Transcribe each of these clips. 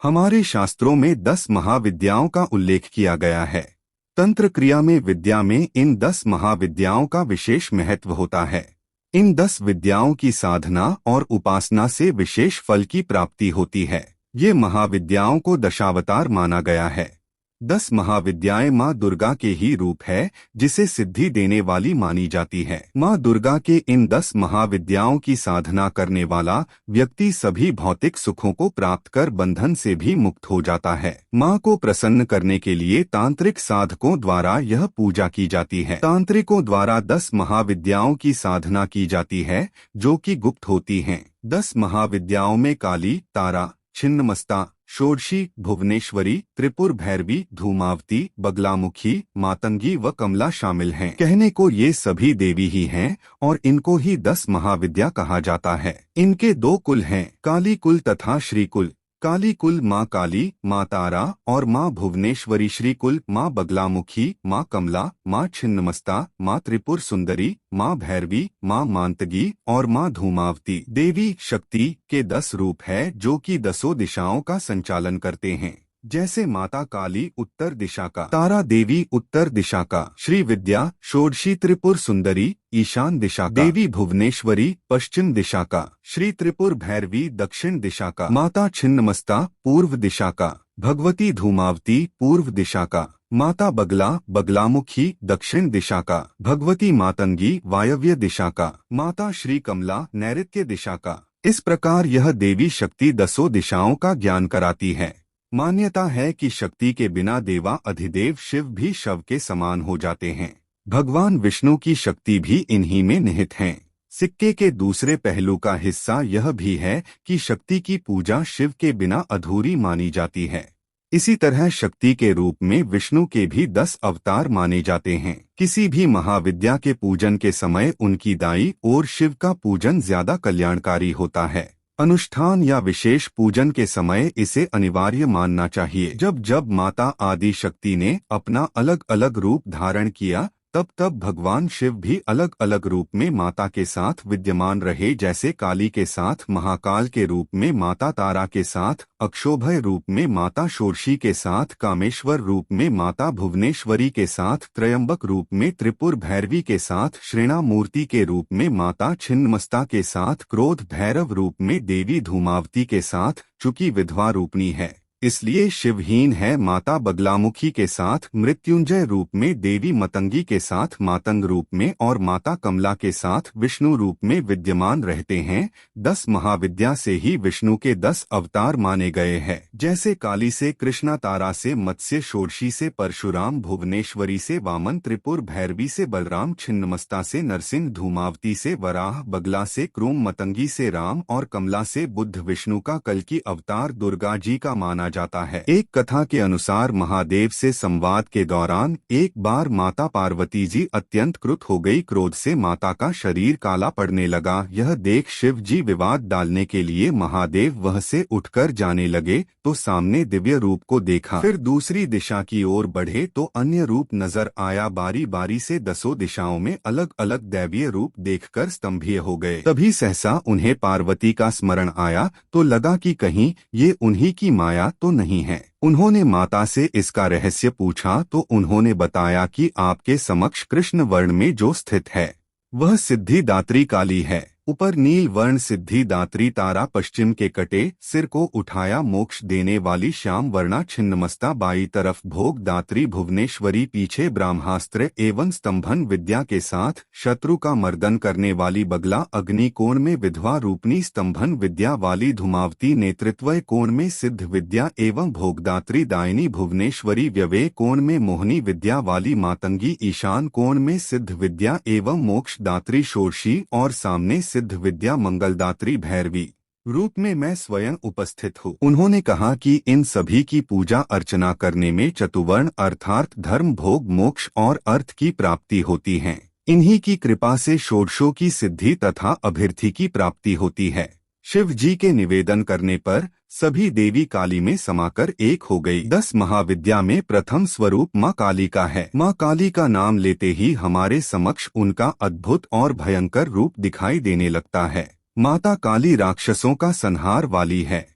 हमारे शास्त्रों में 10 महाविद्याओं का उल्लेख किया गया है। तंत्र क्रिया में विद्या में इन 10 महाविद्याओं का विशेष महत्व होता है। इन 10 विद्याओं की साधना और उपासना से विशेष फल की प्राप्ति होती है। ये महाविद्याओं को दशावतार माना गया है। 10 महाविद्याएं माँ दुर्गा के ही रूप है, जिसे सिद्धि देने वाली मानी जाती है। माँ दुर्गा के इन 10 महाविद्याओं की साधना करने वाला व्यक्ति सभी भौतिक सुखों को प्राप्त कर बंधन से भी मुक्त हो जाता है। माँ को प्रसन्न करने के लिए तांत्रिक साधकों द्वारा यह पूजा की जाती है। तांत्रिकों द्वारा 10 महाविद्याओं की साधना की जाती है, जो कि गुप्त होती हैं। 10 महाविद्याओं में काली, तारा, छिन्नमस्ता, षोडशी, भुवनेश्वरी, त्रिपुर भैरवी, धूमावती, बगलामुखी, मातंगी व कमला शामिल हैं। कहने को ये सभी देवी ही हैं और इनको ही 10 महाविद्या कहा जाता है। इनके 2 कुल हैं, काली कुल तथा श्री कुल। काली कुल माँ काली, माँ तारा और माँ भुवनेश्वरी। श्री कुल माँ बगलामुखी, माँ कमला, माँ छिन्नमस्ता, माँ त्रिपुर सुंदरी, माँ भैरवी, माँ मांतगी और माँ धूमावती। देवी शक्ति के 10 रूप है, जो कि 10 दिशाओं का संचालन करते हैं। जैसे माता काली उत्तर दिशा का, तारा देवी उत्तर दिशा का, श्री विद्या षोडशी त्रिपुर सुंदरी ईशान दिशा का, देवी भुवनेश्वरी पश्चिम दिशा का, श्री त्रिपुर भैरवी दक्षिण दिशा का, माता छिन्नमस्ता पूर्व दिशा का, भगवती धूमावती पूर्व दिशा का, माता बगला बगलामुखी दक्षिण दिशा का, भगवती मातंगी वायव्य दिशा का, माता श्री कमला नैऋत्य दिशा का। इस प्रकार यह देवी शक्ति 10 दिशाओं का ज्ञान कराती है। मान्यता है कि शक्ति के बिना देवा अधिदेव शिव भी शव के समान हो जाते हैं। भगवान विष्णु की शक्ति भी इन्हीं में निहित है। सिक्के के दूसरे पहलू का हिस्सा यह भी है कि शक्ति की पूजा शिव के बिना अधूरी मानी जाती है। इसी तरह शक्ति के रूप में विष्णु के भी 10 अवतार माने जाते हैं। किसी भी महाविद्या के पूजन के समय उनकी दाईं ओर शिव का पूजन ज्यादा कल्याणकारी होता है। अनुष्ठान या विशेष पूजन के समय इसे अनिवार्य मानना चाहिए। जब जब माता आदि शक्ति ने अपना अलग अलग रूप धारण किया, तब तब भगवान शिव भी अलग अलग रूप में माता के साथ विद्यमान रहे। जैसे काली के साथ महाकाल के रूप में माता तारा के साथ, अक्षोभय रूप में माता षोडशी के साथ, कामेश्वर रूप में माता भुवनेश्वरी के साथ, त्रयंबक रूप में त्रिपुर भैरवी के साथ, श्रेणामूर्ति के रूप में माता छिन्नमस्ता के साथ, क्रोध भैरव रूप में देवी धूमावती के साथ, चूंकि विधवा रूपनी है इसलिए शिवहीन है, माता बगलामुखी के साथ, मृत्युंजय रूप में देवी मतंगी के साथ, मातंग रूप में और माता कमला के साथ विष्णु रूप में विद्यमान रहते हैं। 10 महाविद्या से ही विष्णु के 10 अवतार माने गए हैं। जैसे काली से कृष्णा, तारा से मत्स्य, षोडशी से परशुराम, भुवनेश्वरी से वामन, त्रिपुर भैरवी से बलराम, छिन्नमस्ता से नरसिंह, धूमावती से वराह, बगला से क्रूम, मतंगी से राम और कमला से बुद्ध। विष्णु का कल्कि अवतार दुर्गा जी का माना जाता है। एक कथा के अनुसार महादेव से संवाद के दौरान एक बार माता पार्वती जी अत्यंत क्रुद्ध हो गई। क्रोध से माता का शरीर काला पड़ने लगा। यह देख शिव जी विवाद डालने के लिए महादेव वह से उठकर जाने लगे तो सामने दिव्य रूप को देखा। फिर दूसरी दिशा की ओर बढ़े तो अन्य रूप नजर आया। बारी बारी से 10 दिशाओं में अलग अलग दैवीय रूप देखकर स्तंभित हो गए। तभी सहसा उन्हें पार्वती का स्मरण आया तो लगा कि कहीं ये उन्हीं की माया तो नहीं है। उन्होंने माता से इसका रहस्य पूछा तो उन्होंने बताया कि आपके समक्ष कृष्ण वर्ण में जो स्थित है वह सिद्धिदात्री काली है। ऊपर नील वर्ण सिद्धिदात्री तारा, पश्चिम के कटे सिर को उठाया मोक्ष देने वाली श्याम वर्णा छिन्नमस्ता, बाई तरफ भोगदात्री भुवनेश्वरी, पीछे ब्रह्मास्त्र एवं स्तंभन विद्या के साथ शत्रु का मर्दन करने वाली बगला, अग्नि कोण में विधवा रूपनी स्तंभन विद्या वाली धूमावती, नेतृत्व कोण में सिद्ध विद्या एवं भोगदात्री दायनी भुवनेश्वरी, व्यवय कोण में मोहनी विद्या वाली मातंगी, ईशान कोण में सिद्ध विद्या एवं मोक्षदात्री षोडशी और सामने सिद्ध विद्या मंगलदात्री भैरवी रूप में मैं स्वयं उपस्थित हूँ। उन्होंने कहा कि इन सभी की पूजा अर्चना करने में चतुवर्ण अर्थात धर्म, भोग, मोक्ष और अर्थ की प्राप्ति होती है। इन्हीं की कृपा से षोडशों की सिद्धि तथा अभिर्थि की प्राप्ति होती है। शिव जी के निवेदन करने पर सभी देवी काली में समाकर एक हो गई। 10 महाविद्या में प्रथम स्वरूप माँ काली का है। माँ काली का नाम लेते ही हमारे समक्ष उनका अद्भुत और भयंकर रूप दिखाई देने लगता है। माता काली राक्षसों का संहार वाली है।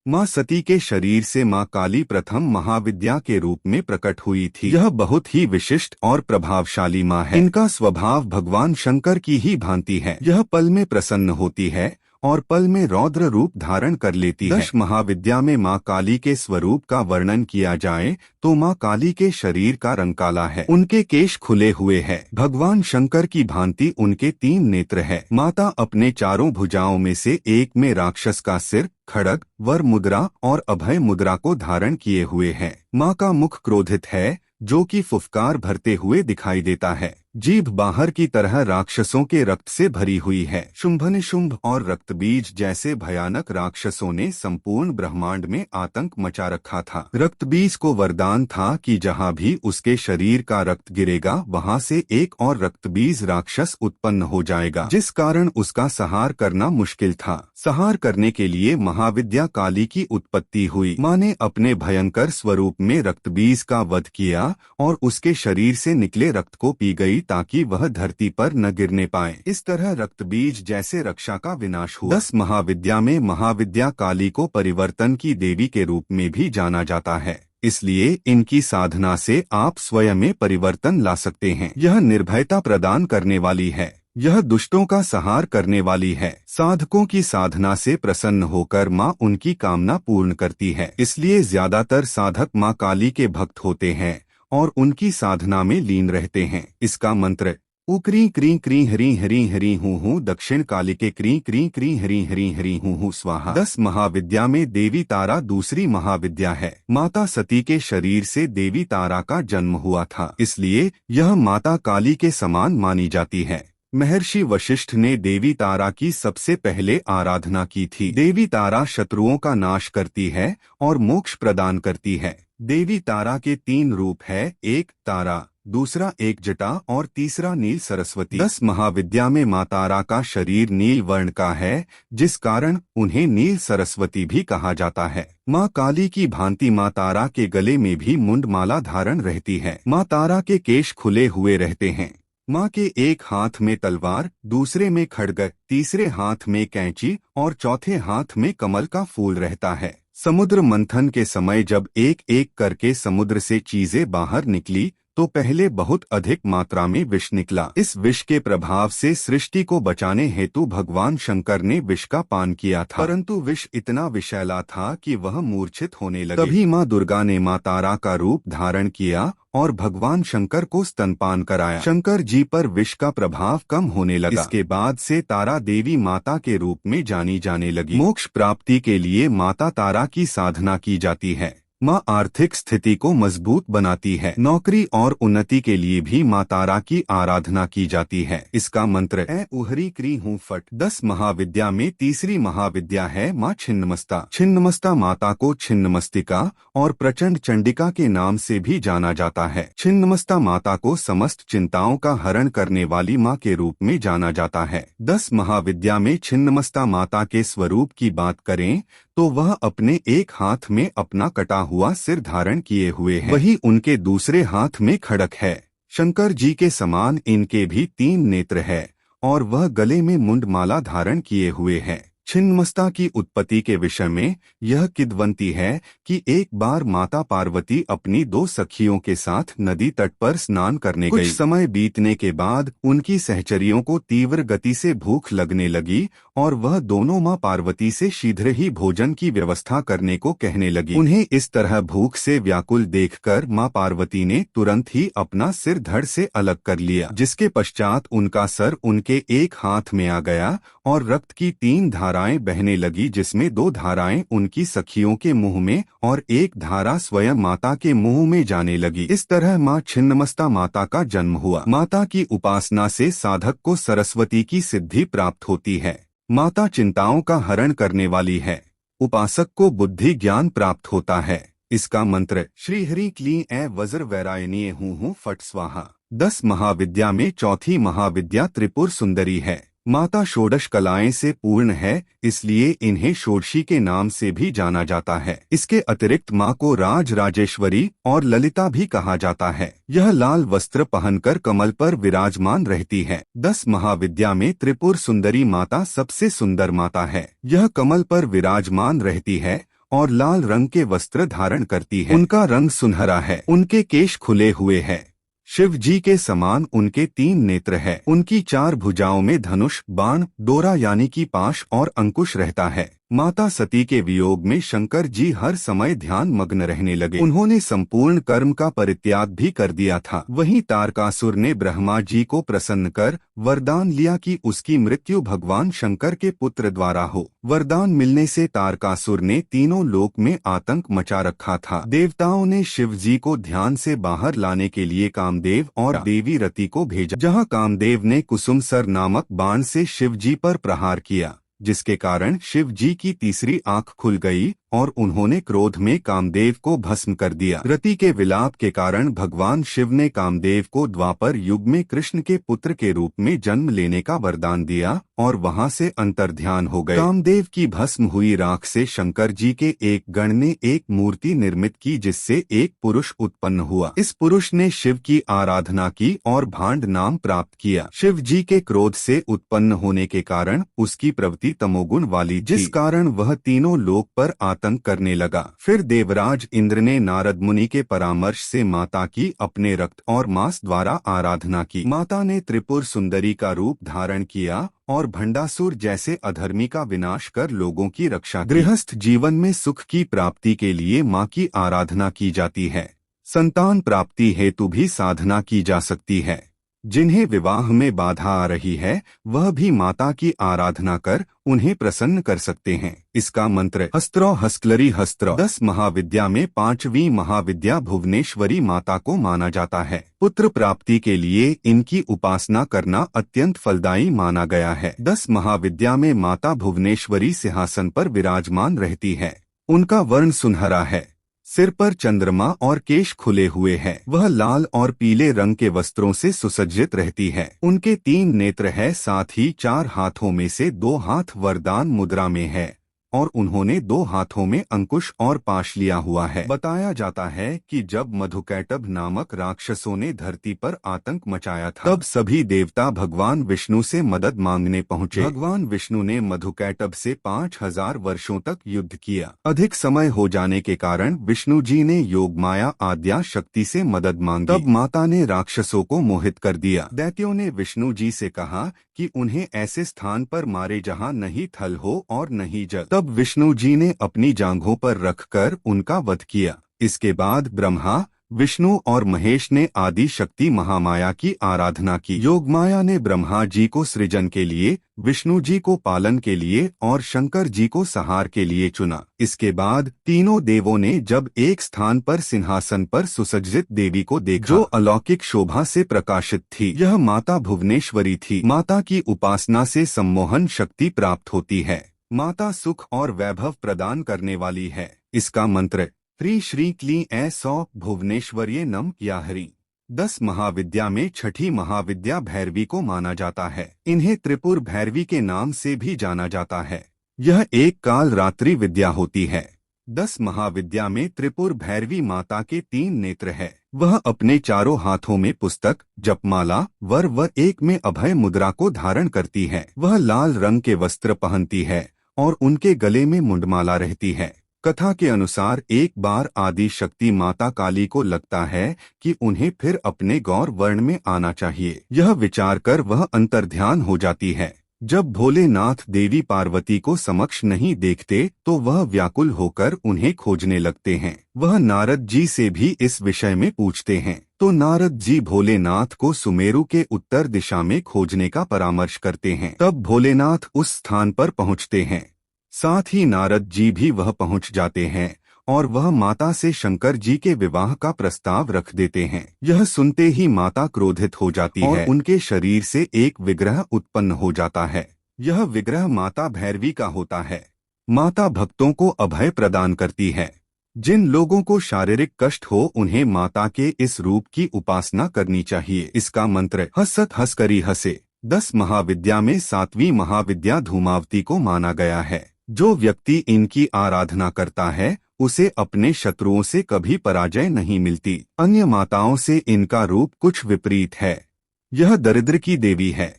माँ सती के शरीर से माँ काली प्रथम महाविद्या के रूप में प्रकट हुई थी। यह बहुत ही विशिष्ट और प्रभावशाली माँ है। इनका स्वभाव भगवान शंकर की ही भांति है। यह पल में प्रसन्न होती है और पल में रौद्र रूप धारण कर लेती है। दश महाविद्या में माँ काली के स्वरूप का वर्णन किया जाए तो माँ काली के शरीर का रंग काला है, उनके केश खुले हुए हैं। भगवान शंकर की भांति उनके 3 नेत्र है। माता अपने चारों भुजाओं में से एक में राक्षस का सिर, खड्ग, वर मुद्रा और अभय मुद्रा को धारण किए हुए है। माँ का मुख क्रोधित है जो कि फुफकार भरते हुए दिखाई देता है। जीभ बाहर की तरह राक्षसों के रक्त से भरी हुई है। शुंभ निशुंभ और रक्तबीज जैसे भयानक राक्षसों ने संपूर्ण ब्रह्मांड में आतंक मचा रखा था। रक्तबीज को वरदान था कि जहाँ भी उसके शरीर का रक्त गिरेगा वहाँ से एक और रक्तबीज राक्षस उत्पन्न हो जाएगा, जिस कारण उसका संहार करना मुश्किल था। संहार करने के लिए महाविद्या काली की उत्पत्ति हुई। माँ ने अपने भयंकर स्वरूप में रक्तबीज का वध किया और उसके शरीर से निकले रक्त को पी गई ताकि वह धरती पर न गिरने पाए। इस तरह रक्तबीज जैसे रक्षा का विनाश हुआ। 10 महाविद्या में महाविद्या काली को परिवर्तन की देवी के रूप में भी जाना जाता है, इसलिए इनकी साधना से आप स्वयं में परिवर्तन ला सकते हैं। यह निर्भयता प्रदान करने वाली है। यह दुष्टों का संहार करने वाली है। साधकों की साधना से प्रसन्न होकर माँ उनकी कामना पूर्ण करती है। इसलिए ज्यादातर साधक माँ काली के भक्त होते हैं और उनकी साधना में लीन रहते हैं। इसका मंत्र उक्री क्री क्री हरी हरी हरी हूँ दक्षिण कालिके क्री क्री क्री हरी हरी हरी हूँ स्वाहा। 10 महाविद्या में देवी तारा दूसरी महाविद्या है। माता सती के शरीर से देवी तारा का जन्म हुआ था, इसलिए यह माता काली के समान मानी जाती है। महर्षि वशिष्ठ ने देवी तारा की सबसे पहले आराधना की थी। देवी तारा शत्रुओं का नाश करती है और मोक्ष प्रदान करती है। देवी तारा के 3 रूप है, एक तारा, दूसरा एक जटा और तीसरा नील सरस्वती। 10 महाविद्या में माँ तारा का शरीर नील वर्ण का है, जिस कारण उन्हें नील सरस्वती भी कहा जाता है। माँ काली की भांति माँ तारा के गले में भी मुंडमाला धारण रहती है। माँ तारा के केश खुले हुए रहते हैं। माँ के एक हाथ में तलवार, दूसरे में खड्ग, तीसरे हाथ में कैंची और चौथे हाथ में कमल का फूल रहता है। समुद्र मंथन के समय जब एक एक करके समुद्र से चीजें बाहर निकली तो पहले बहुत अधिक मात्रा में विष निकला। इस विष के प्रभाव से सृष्टि को बचाने हेतु भगवान शंकर ने विष का पान किया था, परंतु विष इतना विषैला था कि वह मूर्छित होने लगे। तभी माँ दुर्गा ने माँ तारा का रूप धारण किया और भगवान शंकर को स्तनपान कराया। शंकर जी पर विष का प्रभाव कम होने लगा। इसके बाद से तारा देवी माता के रूप में जानी जाने लगी। मोक्ष प्राप्ति के लिए माता तारा की साधना की जाती है। माँ आर्थिक स्थिति को मजबूत बनाती है। नौकरी और उन्नति के लिए भी माँ तारा की आराधना की जाती है। इसका मंत्र है उहरी क्री हूँ फट। 10 महाविद्या में तीसरी महाविद्या है माँ छिन्नमस्ता। छिन्नमस्ता माता को छिन्नमस्तिका और प्रचंड चंडिका के नाम से भी जाना जाता है। छिन्नमस्ता माता को समस्त चिंताओं का हरण करने वाली माँ के रूप में जाना जाता है। 10 महाविद्या में छिन्नमस्ता माता के स्वरूप की बात करें तो वह अपने एक हाथ में अपना कटा हुआ सिर धारण किए हुए है, वही उनके दूसरे हाथ में खड्ग है। शंकर जी के समान इनके भी 3 नेत्र है और वह गले में मुंडमाला धारण किए हुए है। छिन्नमस्ता की उत्पत्ति के विषय में यह किंवदंती है कि एक बार माता पार्वती अपनी 2 सखियों के साथ नदी तट पर स्नान करने गई। कुछ समय बीतने के बाद उनकी सहचरियों को तीव्र गति से भूख लगने लगी और वह दोनों माँ पार्वती से शीघ्र ही भोजन की व्यवस्था करने को कहने लगी। उन्हें इस तरह भूख से व्याकुल देखकर माँ पार्वती ने तुरंत ही अपना सिर धड़ से अलग कर लिया, जिसके पश्चात उनका सर उनके एक हाथ में आ गया और रक्त की 3 धाराएं बहने लगी, जिसमें 2 धाराएं उनकी सखियों के मुंह में और एक धारा स्वयं माता के मुंह में जाने लगी। इस तरह माँ छिन्नमस्ता माता का जन्म हुआ। माता की उपासना से साधक को सरस्वती की सिद्धि प्राप्त होती है। माता चिंताओं का हरण करने वाली है। उपासक को बुद्धि ज्ञान प्राप्त होता है। इसका मंत्र श्री हरि क्लीं ऐ वज्र वैरायणीय हूँ फट स्वाहा। 10 महाविद्या में चौथी महाविद्या त्रिपुर सुंदरी है। माता षोडश कलाएं से पूर्ण है, इसलिए इन्हें षोडशी के नाम से भी जाना जाता है। इसके अतिरिक्त माँ को राज राजेश्वरी और ललिता भी कहा जाता है। यह लाल वस्त्र पहनकर कमल पर विराजमान रहती है। 10 महाविद्या में त्रिपुर सुंदरी माता सबसे सुंदर माता है। यह कमल पर विराजमान रहती है और लाल रंग के वस्त्र धारण करती है। उनका रंग सुनहरा है, उनके केश खुले हुए हैं। शिव जी के समान उनके 3 नेत्र है। उनकी 4 भुजाओं में धनुष, बाण, डोरा यानी कि पाश और अंकुश रहता है। माता सती के वियोग में शंकर जी हर समय ध्यान मग्न रहने लगे। उन्होंने संपूर्ण कर्म का परित्याग भी कर दिया था। वहीं तारकासुर ने ब्रह्मा जी को प्रसन्न कर वरदान लिया कि उसकी मृत्यु भगवान शंकर के पुत्र द्वारा हो। वरदान मिलने से तारकासुर ने तीनों लोक में आतंक मचा रखा था। देवताओं ने शिव जी को ध्यान से बाहर लाने के लिए कामदेव और देवी रति को भेजा, जहाँ कामदेव ने कुसुमसर नामक बाण से शिव जी पर प्रहार किया, जिसके कारण शिव जी की तीसरी आंख खुल गई और उन्होंने क्रोध में कामदेव को भस्म कर दिया। रति के विलाप के कारण भगवान शिव ने कामदेव को द्वापर युग में कृष्ण के पुत्र के रूप में जन्म लेने का वरदान दिया और वहां से अंतर्ध्यान हो गए। कामदेव की भस्म हुई राख से शंकर जी के एक गण ने एक मूर्ति निर्मित की, जिससे एक पुरुष उत्पन्न हुआ। इस पुरुष ने शिव की आराधना की और भांड नाम प्राप्त किया। शिव जी के क्रोध से उत्पन्न होने के कारण उसकी प्रवृत्ति तमोगुण वाली, जिस कारण वह तीनों लोक पर आतंक करने लगा। फिर देवराज इंद्र ने नारद मुनि के परामर्श से माता की अपने रक्त और मांस द्वारा आराधना की। माता ने त्रिपुर सुंदरी का रूप धारण किया और भंडासुर जैसे अधर्मी का विनाश कर लोगों की रक्षा की। गृहस्थ जीवन में सुख की प्राप्ति के लिए माँ की आराधना की जाती है। संतान प्राप्ति हेतु भी साधना की जा सकती है। जिन्हें विवाह में बाधा आ रही है वह भी माता की आराधना कर उन्हें प्रसन्न कर सकते हैं। इसका मंत्र हस्त्रो हस्क्लरी हस्त्रो। 10 महाविद्या में 5वीं महाविद्या भुवनेश्वरी माता को माना जाता है। पुत्र प्राप्ति के लिए इनकी उपासना करना अत्यंत फलदायी माना गया है। 10 महाविद्या में माता भुवनेश्वरी सिंहासन पर विराजमान रहती है। उनका वर्ण सुनहरा है, सिर पर चंद्रमा और केश खुले हुए हैं। वह लाल और पीले रंग के वस्त्रों से सुसज्जित रहती है। उनके 3 नेत्र है, साथ ही 4 हाथों में से 2 हाथ वरदान मुद्रा में है और उन्होंने 2 हाथों में अंकुश और पाश लिया हुआ है। बताया जाता है कि जब मधुकैटभ नामक राक्षसों ने धरती पर आतंक मचाया था, तब सभी देवता भगवान विष्णु से मदद मांगने पहुँचे। भगवान विष्णु ने मधुकैटभ से 5000 वर्षों तक युद्ध किया। अधिक समय हो जाने के कारण विष्णु जी ने योगमाया आद्या शक्ति से मदद मांगी। तब माता ने राक्षसों को मोहित कर दिया। दैत्यों ने विष्णु जी से कहा कि उन्हें ऐसे स्थान पर मारे जहाँ नहीं थल हो और नहीं जल। तब विष्णु जी ने अपनी जांघों पर रखकर उनका वध किया। इसके बाद ब्रह्मा, विष्णु और महेश ने आदि शक्ति महामाया की आराधना की। योगमाया ने ब्रह्मा जी को सृजन के लिए, विष्णु जी को पालन के लिए और शंकर जी को संहार के लिए चुना। इसके बाद तीनों देवों ने जब एक स्थान पर सिंहासन पर सुसज्जित देवी को देखा, जो अलौकिक शोभा से प्रकाशित थी, यह माता भुवनेश्वरी थी। माता की उपासना से सम्मोहन शक्ति प्राप्त होती है। माता सुख और वैभव प्रदान करने वाली है। इसका मंत्र ह्री श्री क्ली ऐसौ भुवनेश्वर्ये नम या हरि। 10 महाविद्या में छठी महाविद्या भैरवी को माना जाता है। इन्हें त्रिपुर भैरवी के नाम से भी जाना जाता है। यह एक काल रात्रि विद्या होती है। 10 महाविद्या में त्रिपुर भैरवी माता के 3 नेत्र है। वह अपने चारों हाथों में पुस्तक, जपमाला, वर व एक में अभय मुद्रा को धारण करती है। वह लाल रंग के वस्त्र पहनती है और उनके गले में मुंडमाला रहती है। कथा के अनुसार एक बार आदि शक्ति माता काली को लगता है कि उन्हें फिर अपने गौर वर्ण में आना चाहिए। यह विचार कर वह अंतर्ध्यान हो जाती है। जब भोलेनाथ देवी पार्वती को समक्ष नहीं देखते तो वह व्याकुल होकर उन्हें खोजने लगते हैं। वह नारद जी से भी इस विषय में पूछते हैं तो नारद जी भोलेनाथ को सुमेरु के उत्तर दिशा में खोजने का परामर्श करते हैं। तब भोलेनाथ उस स्थान पर पहुंचते हैं। साथ ही नारद जी भी वह पहुंच जाते हैं और वह माता से शंकर जी के विवाह का प्रस्ताव रख देते हैं। यह सुनते ही माता क्रोधित हो जाती है और उनके शरीर से एक विग्रह उत्पन्न हो जाता है। यह विग्रह माता भैरवी का होता है। माता भक्तों को अभय प्रदान करती है। जिन लोगों को शारीरिक कष्ट हो उन्हें माता के इस रूप की उपासना करनी चाहिए। इसका मंत्र हसत हसकरी हसे। 10 महाविद्या में 7वीं महाविद्या धूमावती को माना गया है। जो व्यक्ति इनकी आराधना करता है उसे अपने शत्रुओं से कभी पराजय नहीं मिलती। अन्य माताओं से इनका रूप कुछ विपरीत है। यह दरिद्र की देवी है।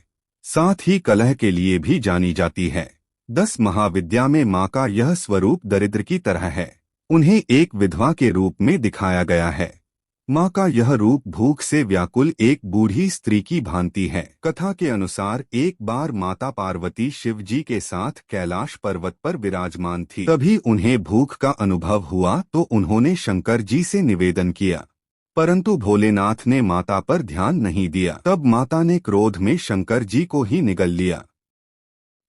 साथ ही कलह के लिए भी जानी जाती है। 10 महाविद्या में माँ का यह स्वरूप दरिद्र की तरह है। उन्हें एक विधवा के रूप में दिखाया गया है। माँ का यह रूप भूख से व्याकुल एक बूढ़ी स्त्री की भांति है। कथा के अनुसार एक बार माता पार्वती शिव जी के साथ कैलाश पर्वत पर विराजमान थी। तभी उन्हें भूख का अनुभव हुआ तो उन्होंने शंकर जी से निवेदन किया, परंतु भोलेनाथ ने माता पर ध्यान नहीं दिया। तब माता ने क्रोध में शंकर जी को ही निगल लिया।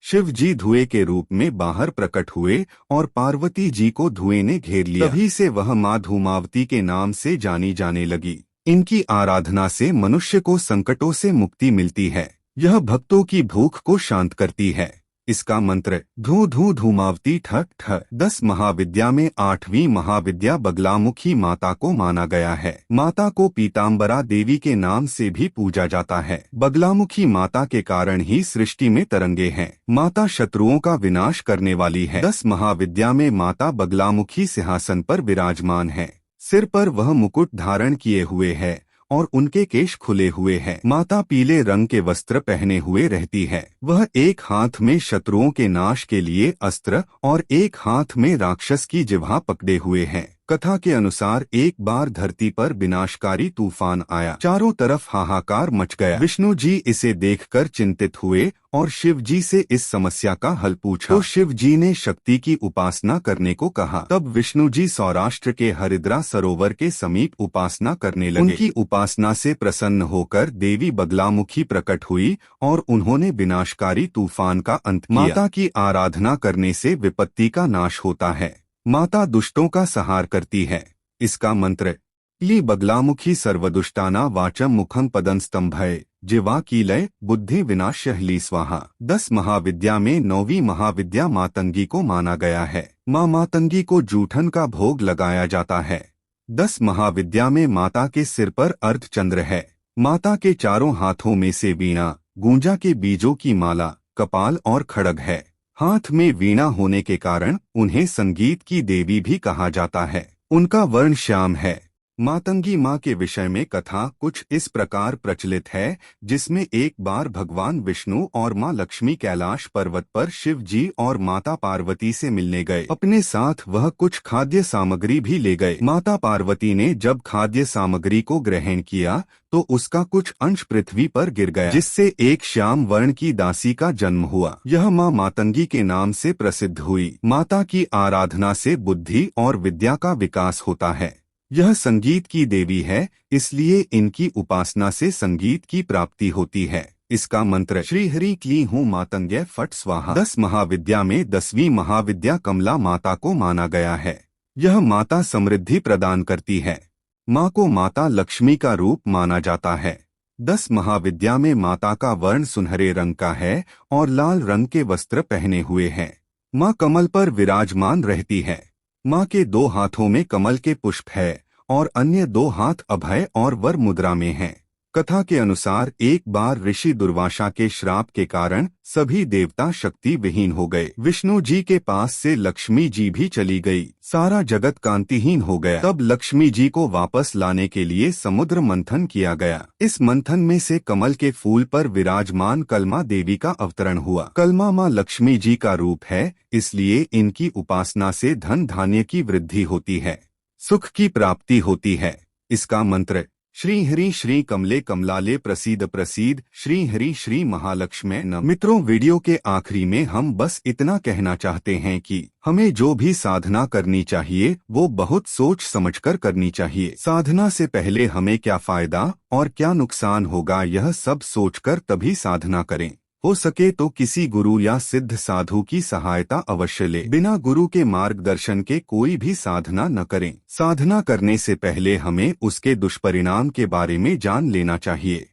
शिव जी धुएं के रूप में बाहर प्रकट हुए और पार्वती जी को धुएं ने घेर लिया। तभी से वह माँ धूमावती के नाम से जानी जाने लगी। इनकी आराधना से मनुष्य को संकटों से मुक्ति मिलती है। यह भक्तों की भूख को शांत करती है। इसका मंत्र धू धू धूमावती ठक ठक। 10 महाविद्या में 8वीं महाविद्या बगलामुखी माता को माना गया है। माता को पीताम्बरा देवी के नाम से भी पूजा जाता है। बगलामुखी माता के कारण ही सृष्टि में तरंगे हैं। माता शत्रुओं का विनाश करने वाली है। 10 महाविद्या में माता बगलामुखी सिंहासन पर विराजमान है। सिर पर वह मुकुट धारण किए हुए है और उनके केश खुले हुए हैं। माता पीले रंग के वस्त्र पहने हुए रहती है। वह एक हाथ में शत्रुओं के नाश के लिए अस्त्र और एक हाथ में राक्षस की जिह्वा पकड़े हुए हैं। कथा के अनुसार एक बार धरती पर विनाशकारी तूफान आया। चारों तरफ हाहाकार मच गया। विष्णु जी इसे देखकर चिंतित हुए और शिव जी से इस समस्या का हल पूछा। तो शिव जी ने शक्ति की उपासना करने को कहा। तब विष्णु जी सौराष्ट्र के हरिद्रा सरोवर के समीप उपासना करने लगे। उनकी उपासना से प्रसन्न होकर देवी बगलामुखी प्रकट हुई और उन्होंने विनाशकारी तूफान का अंत किया। माता की आराधना करने से विपत्ति का नाश होता है। माता दुष्टों का संहार करती है। इसका मंत्र ली बगलामुखी सर्वदुष्टाना वाचम मुखम पदं स्तंभय जिवा कीलय बुद्धि विनाशहली स्वाहा। 10 महाविद्या में 9वीं महाविद्या मातंगी को माना गया है। माँ मातंगी को जूठन का भोग लगाया जाता है। 10 महाविद्या में माता के सिर पर अर्धचंद्र है। माता के चारों हाथों में से वीणा, गूंजा के बीजों की माला, कपाल और खड्ग है। हाथ में वीणा होने के कारण उन्हें संगीत की देवी भी कहा जाता है। उनका वर्ण श्याम है। मातंगी माँ के विषय में कथा कुछ इस प्रकार प्रचलित है, जिसमें एक बार भगवान विष्णु और माँ लक्ष्मी कैलाश पर्वत पर शिव जी और माता पार्वती से मिलने गए। अपने साथ वह कुछ खाद्य सामग्री भी ले गए। माता पार्वती ने जब खाद्य सामग्री को ग्रहण किया तो उसका कुछ अंश पृथ्वी पर गिर गया, जिससे एक श्याम वर्ण की दासी का जन्म हुआ। यह माँ मातंगी के नाम से प्रसिद्ध हुई। माता की आराधना से बुद्धि और विद्या का विकास होता है। यह संगीत की देवी है, इसलिए इनकी उपासना से संगीत की प्राप्ति होती है। इसका मंत्र श्री हरि क्ली हूँ मातंग्य फट स्वाहा। 10 महाविद्या में 10वीं महाविद्या कमला माता को माना गया है। यह माता समृद्धि प्रदान करती है। माँ को माता लक्ष्मी का रूप माना जाता है। 10 महाविद्या में माता का वर्ण सुनहरे रंग का है और लाल रंग के वस्त्र पहने हुए हैं। माँ कमल पर विराजमान रहती है। माँ के 2 हाथों में कमल के पुष्प है और अन्य 2 हाथ अभय और वर मुद्रा में हैं। कथा के अनुसार एक बार ऋषि दुर्वासा के श्राप के कारण सभी देवता शक्ति विहीन हो गए। विष्णु जी के पास से लक्ष्मी जी भी चली गई। सारा जगत कांतिहीन हो गया। तब लक्ष्मी जी को वापस लाने के लिए समुद्र मंथन किया गया। इस मंथन में से कमल के फूल पर विराजमान कलमा देवी का अवतरण हुआ। कलमा माँ लक्ष्मी जी का रूप है, इसलिए इनकी उपासना से धन धान्य की वृद्धि होती है, सुख की प्राप्ति होती है। इसका मंत्र श्री हरि श्री कमले कमलाले प्रसीद प्रसीद श्री हरि श्री महालक्ष्मी नमः। मित्रों, वीडियो के आखिरी में हम बस इतना कहना चाहते हैं कि हमें जो भी साधना करनी चाहिए वो बहुत सोच समझकर करनी चाहिए। साधना से पहले हमें क्या फायदा और क्या नुकसान होगा यह सब सोचकर तभी साधना करें। हो सके तो किसी गुरु या सिद्ध साधु की सहायता अवश्य ले। बिना गुरु के मार्गदर्शन के कोई भी साधना न करें। साधना करने से पहले हमें उसके दुष्परिणाम के बारे में जान लेना चाहिए।